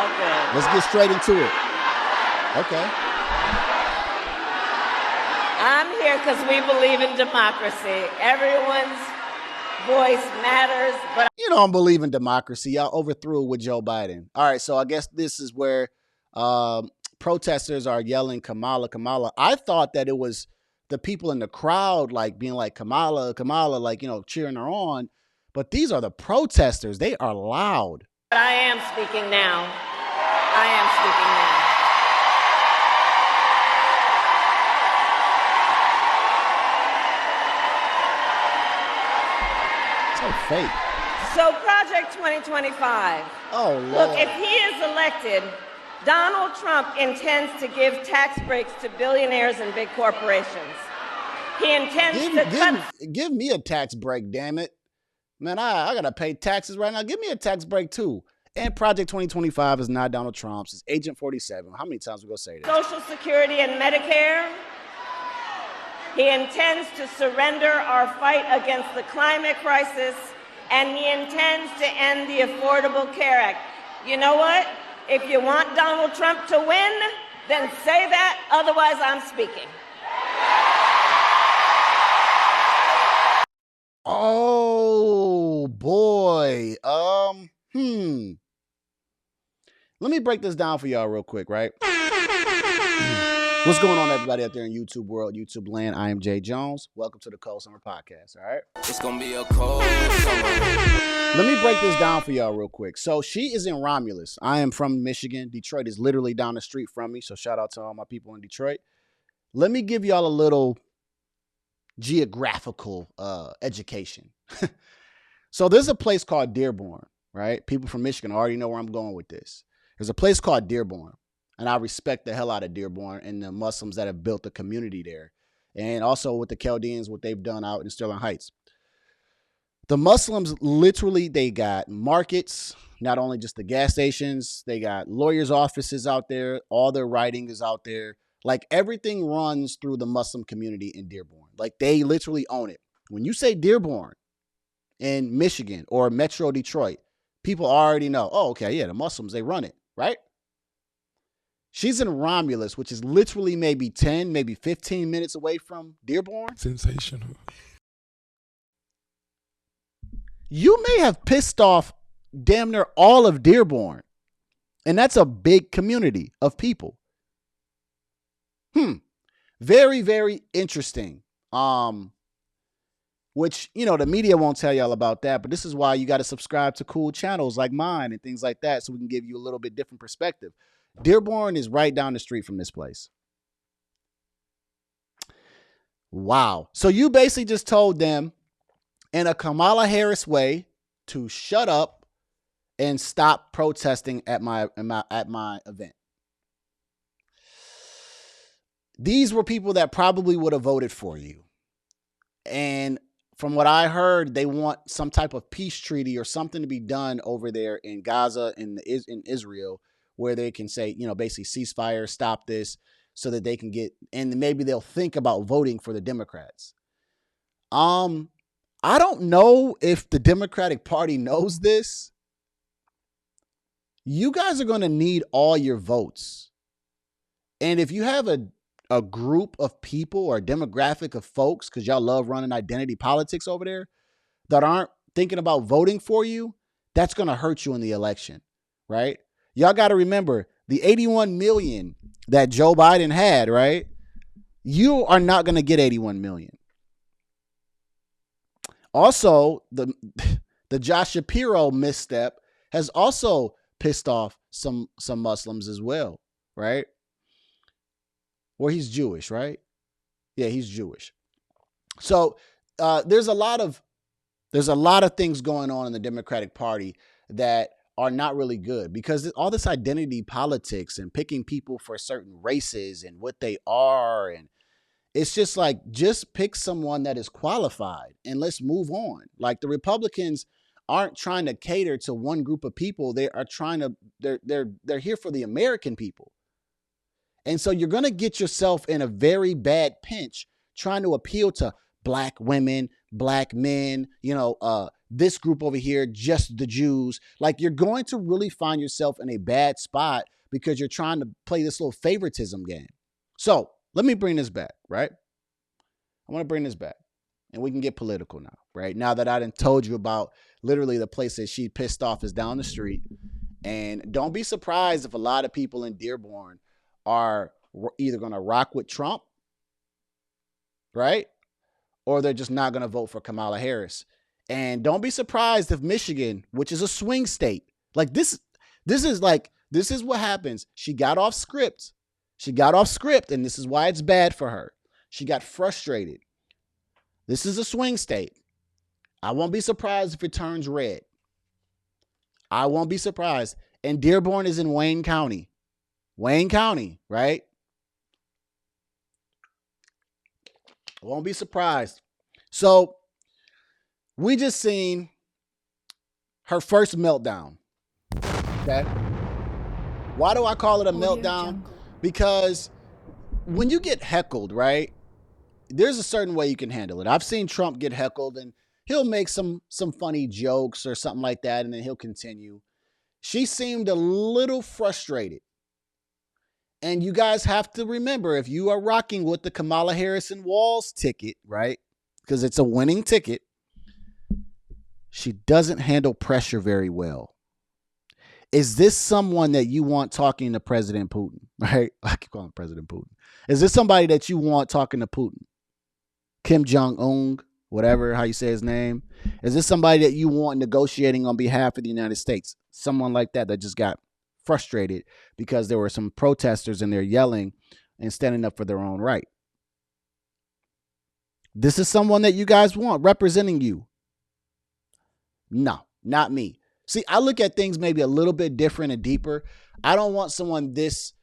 all good. Let's get straight into it. Okay. I'm here because we believe in democracy. Everyone's voice matters, but You don't believe in democracy. Y'all overthrew it with Joe Biden. All right, so I guess this is where protesters are yelling Kamala, Kamala. I thought that it was the people in the crowd like being like Kamala, Kamala, like, you know, cheering her on. But these are the protesters. They are loud. I am speaking now. I am speaking now. So fake. So Project 2025. Oh, Lord. Look, if he is elected, Donald Trump intends to give tax breaks to billionaires and big corporations. He intends give me a tax break, damn it. Man, I got to pay taxes right now. Give me a tax break, too. And Project 2025 is not Donald Trump's. It's Agent 47. How many times are we going to say that? Social Security and Medicare. He intends to surrender our fight against the climate crisis, and he intends to end the Affordable Care Act. You know what? If you want Donald Trump to win, then say that. Otherwise, I'm speaking. Oh, boy. Let me break this down for y'all real quick, right? What's going on, everybody out there in YouTube world, YouTube land? I am Jay Jones. Welcome to the Cold Summer Podcast, all right? It's gonna be a cold summer. Let me break this down for y'all real quick. So she is in Romulus. I am from Michigan. Detroit is literally down the street from me, so shout out to all my people in Detroit. Let me give y'all a little geographical education. So there's a place called Dearborn, right? People from Michigan already know where I'm going with this. There's a place called Dearborn, and I respect the hell out of Dearborn and the Muslims that have built the community there, and also with the Chaldeans, what they've done out in Sterling Heights. The Muslims literally, they got markets, not only just the gas stations, they got lawyers' offices out there, all their writing is out there. Like everything runs through the Muslim community in Dearborn. Like they literally own it. When you say Dearborn in Michigan or Metro Detroit, people already know, oh, okay, yeah, the Muslims, they run it, right? She's in Romulus, which is literally maybe 10, maybe 15 minutes away from Dearborn. Sensational. You may have pissed off damn near all of Dearborn. And that's a big community of people. Very, very interesting. Which, you know, the media won't tell y'all about that, but this is why you got to subscribe to cool channels like mine and things like that so we can give you a little bit different perspective. Dearborn is right down the street from this place. Wow. So you basically just told them in a Kamala Harris way to shut up and stop protesting at my event. These were people that probably would have voted for you. And from what I heard, they want some type of peace treaty or something to be done over there in Gaza and in Israel, where they can say, you know, basically ceasefire, stop this, so that they can get, and maybe they'll think about voting for the Democrats. I don't know if the Democratic Party knows this. You guys are going to need all your votes. And if you have a group of people or a demographic of folks, because y'all love running identity politics over there, that aren't thinking about voting for you, that's going to hurt you in the election, right? Y'all got to remember the 81 million that Joe Biden had, right? You are not going to get 81 million. Also, the Josh Shapiro misstep has also pissed off some Muslims as well, right? Or he's Jewish, right? Yeah, he's Jewish. So there's a lot of things going on in the Democratic Party that are not really good, because all this identity politics and picking people for certain races and what they are, and it's just like, just pick someone that is qualified and let's move on. Like the Republicans aren't trying to cater to one group of people. They are trying to, they're here for the American people. And so you're going to get yourself in a very bad pinch trying to appeal to black women, black men, this group over here, just the Jews. Like, you're going to really find yourself in a bad spot because you're trying to play this little favoritism game. So let me bring this back, right? I want to bring this back and we can get political now, right? Now that I done told you about literally the place that she pissed off is down the street. And don't be surprised if a lot of people in Dearborn are either going to rock with Trump, right? Or they're just not going to vote for Kamala Harris. And don't be surprised if Michigan, which is a swing state, like this is what happens. She got off script. And this is why it's bad for her. She got frustrated. This is a swing state. I won't be surprised if it turns red. I won't be surprised. And Dearborn is in Wayne County. Wayne County, right? Won't be surprised. So we just seen her first meltdown. Okay. Why do I call it a meltdown? Because when you get heckled, right, there's a certain way you can handle it. I've seen Trump get heckled and he'll make some funny jokes or something like that, and then he'll continue. She seemed a little frustrated. And you guys have to remember, if you are rocking with the Kamala Harris and Walls ticket, right, because it's a winning ticket, she doesn't handle pressure very well. Is this someone that you want talking to President Putin, right? I keep calling President Putin. Is this somebody that you want talking to Putin? Kim Jong-un, whatever, how you say his name. Is this somebody that you want negotiating on behalf of the United States? Someone like that just got frustrated because there were some protesters and they're yelling and standing up for their own right. This is someone that you guys want representing you. No, not me. See, I look at things maybe a little bit different and deeper. I don't want someone this,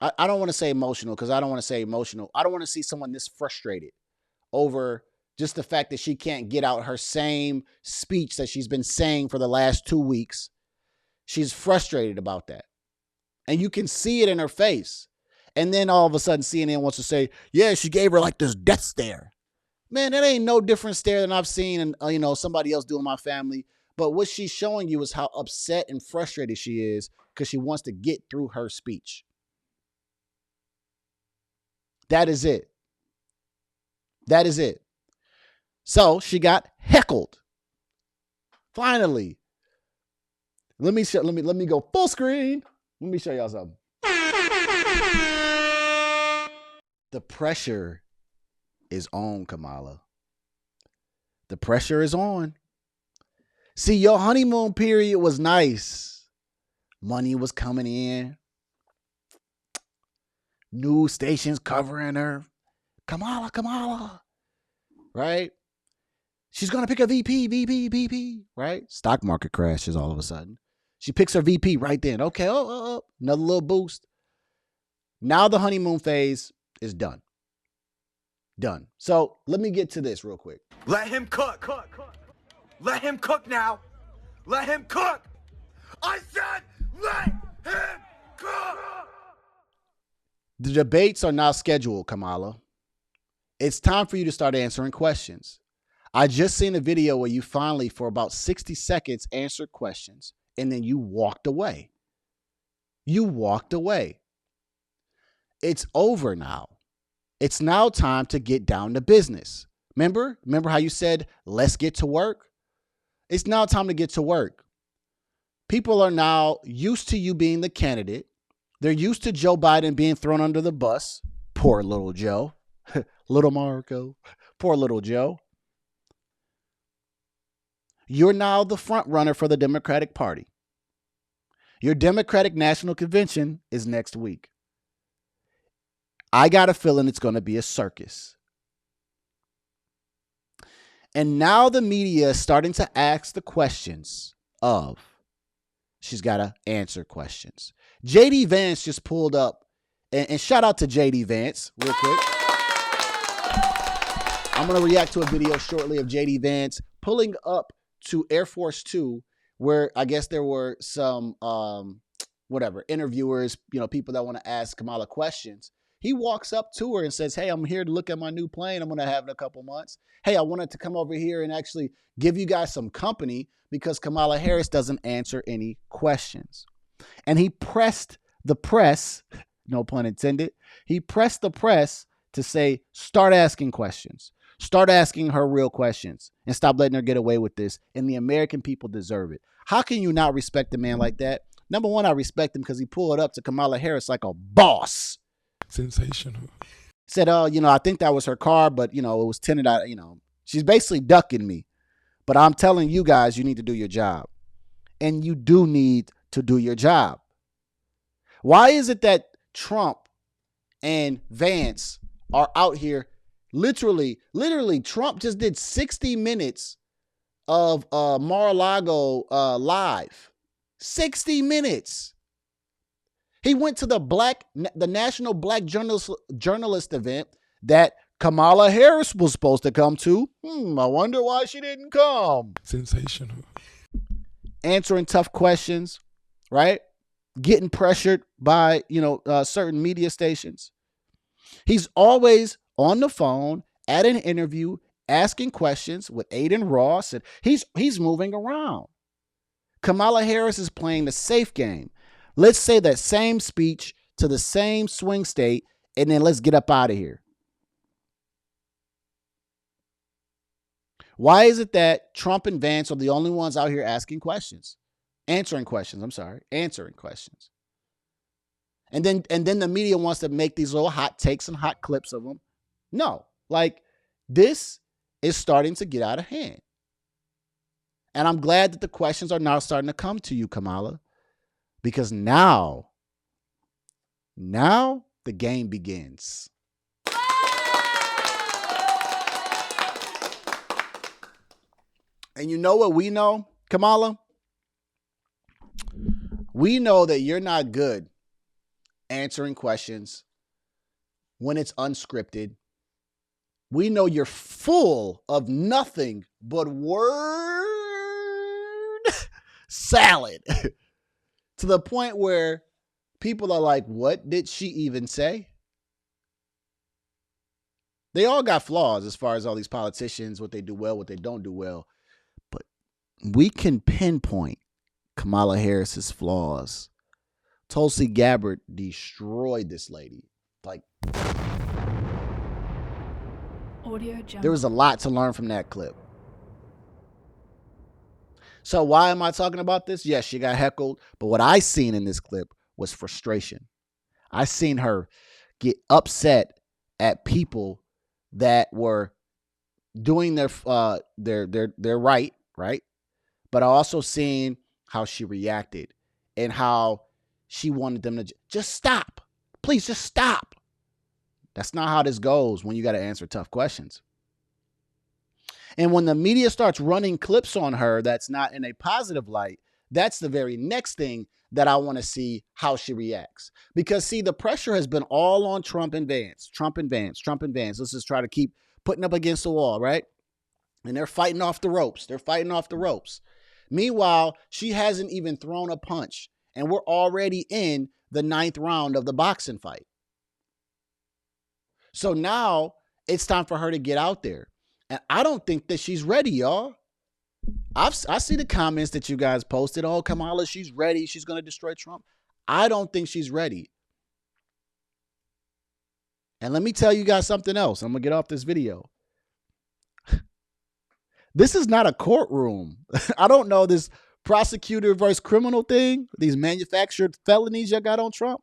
I don't want to say emotional because I don't want to say emotional. I don't want to see someone this frustrated over just the fact that she can't get out her same speech that she's been saying for the last 2 weeks. She's frustrated about that. And you can see it in her face. And then all of a sudden CNN wants to say, yeah, she gave her like this death stare. Man, that ain't no different stare than I've seen and somebody else do in my family. But what she's showing you is how upset and frustrated she is because she wants to get through her speech. That is it. That is it. So she got heckled. Finally. Let me go full screen. Let me show y'all something. The pressure is on, Kamala. The pressure is on. See, your honeymoon period was nice. Money was coming in. News stations covering her. Kamala. Right? She's going to pick a VP, right? Stock market crashes all of a sudden. She picks her VP right then. Okay, another little boost. Now the honeymoon phase is done. Done. So let me get to this real quick. Let him cook. Let him cook now. Let him cook. I said let him cook. The debates are now scheduled, Kamala. It's time for you to start answering questions. I just seen a video where you finally, for about 60 seconds, answered questions, and then you walked away. You walked away. It's over now. It's now time to get down to business. Remember how you said, let's get to work? It's now time to get to work. People are now used to you being the candidate. They're used to Joe Biden being thrown under the bus. Poor little Joe. Little Marco. Poor little Joe. You're now the front runner for the Democratic Party. Your Democratic National Convention is next week. I got a feeling it's going to be a circus. And now the media is starting to ask the questions of, she's got to answer questions. JD Vance just pulled up, and shout out to JD Vance real quick. I'm going to react to a video shortly of JD Vance pulling up to Air Force 2, where I guess there were some, interviewers, people that want to ask Kamala questions. He walks up to her and says, hey, I'm here to look at my new plane I'm going to have in a couple months. Hey, I wanted to come over here and actually give you guys some company because Kamala Harris doesn't answer any questions. And he pressed the press, no pun intended, he pressed the press to say, start asking questions. Start asking her real questions and stop letting her get away with this. And the American people deserve it. How can you not respect a man like that? Number one, I respect him because he pulled up to Kamala Harris like a boss. Sensational. Said, I think that was her car, but, it was tinted out, she's basically ducking me. But I'm telling you guys, you need to do your job. And you do need to do your job. Why is it that Trump and Vance are out here literally, Trump just did 60 minutes of Mar-a-Lago live. 60 minutes. He went to the National Black Journalist event that Kamala Harris was supposed to come to. I wonder why she didn't come. Sensational. Answering tough questions, right? Getting pressured by, certain media stations. He's always on the phone at an interview, asking questions with Aiden Ross, and he's moving around. Kamala Harris is playing the safe game. Let's say that same speech to the same swing state, and then let's get up out of here. Why is it that Trump and Vance are the only ones out here asking questions? Answering questions. And then the media wants to make these little hot takes and hot clips of them. No, this is starting to get out of hand. And I'm glad that the questions are now starting to come to you, Kamala, because now the game begins. And you know what we know, Kamala? We know that you're not good answering questions when it's unscripted. We know you're full of nothing but word salad to the point where people are like, what did she even say? They all got flaws as far as all these politicians, what they do well, what they don't do well. But we can pinpoint Kamala Harris's flaws. Tulsi Gabbard destroyed this lady. There was a lot to learn from that clip. So why am I talking about this? Yes, she got heckled. But what I seen in this clip was frustration. I seen her get upset at people that were doing their right. But I also seen how she reacted and how she wanted them to just stop. Please just stop. That's not how this goes when you got to answer tough questions. And when the media starts running clips on her that's not in a positive light, that's the very next thing that I want to see how she reacts. Because, see, the pressure has been all on Trump and Vance. Let's just try to keep putting up against the wall, right? And they're fighting off the ropes. Meanwhile, she hasn't even thrown a punch. And we're already in the 9th round of the boxing fight. So now it's time for her to get out there. And I don't think that she's ready, y'all. I see the comments that you guys posted. Oh, Kamala, she's ready. She's going to destroy Trump. I don't think she's ready. And let me tell you guys something else. I'm going to get off this video. This is not a courtroom. I don't know this prosecutor versus criminal thing, these manufactured felonies you got on Trump.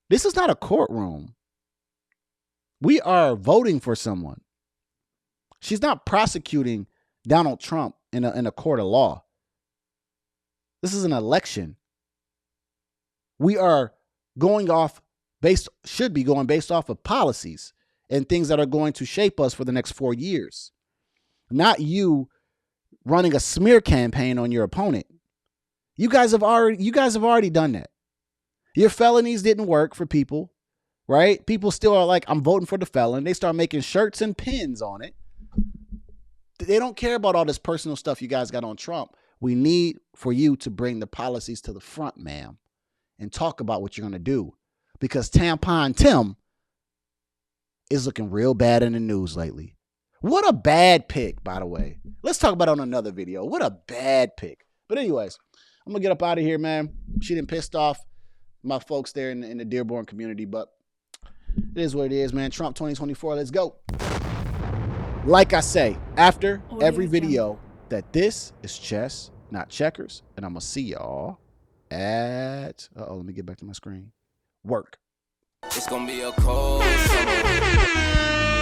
This is not a courtroom. We are voting for someone. She's not prosecuting Donald Trump in a court of law. This is an election. We are should be going based off of policies and things that are going to shape us for the next 4 years. Not you running a smear campaign on your opponent. You guys have already done that. Your felonies didn't work for people, right? People still are like, I'm voting for the felon. They start making shirts and pins on it. They don't care about all this personal stuff you guys got on Trump. We need for you to bring the policies to the front, ma'am, and talk about what you're going to do. because Tampon Tim is looking real bad in the news lately. What a bad pick, by the way. Let's talk about it on another video. What a bad pick. But anyways, I'm going to get up out of here, man. She done pissed off my folks there in the Dearborn community, but it is what it is, man. Trump 2024, let's go. Like I say, after every video, that this is chess, not checkers, and I'm going to see y'all at, let me get back to my screen. Work. It's gonna be a cold summer.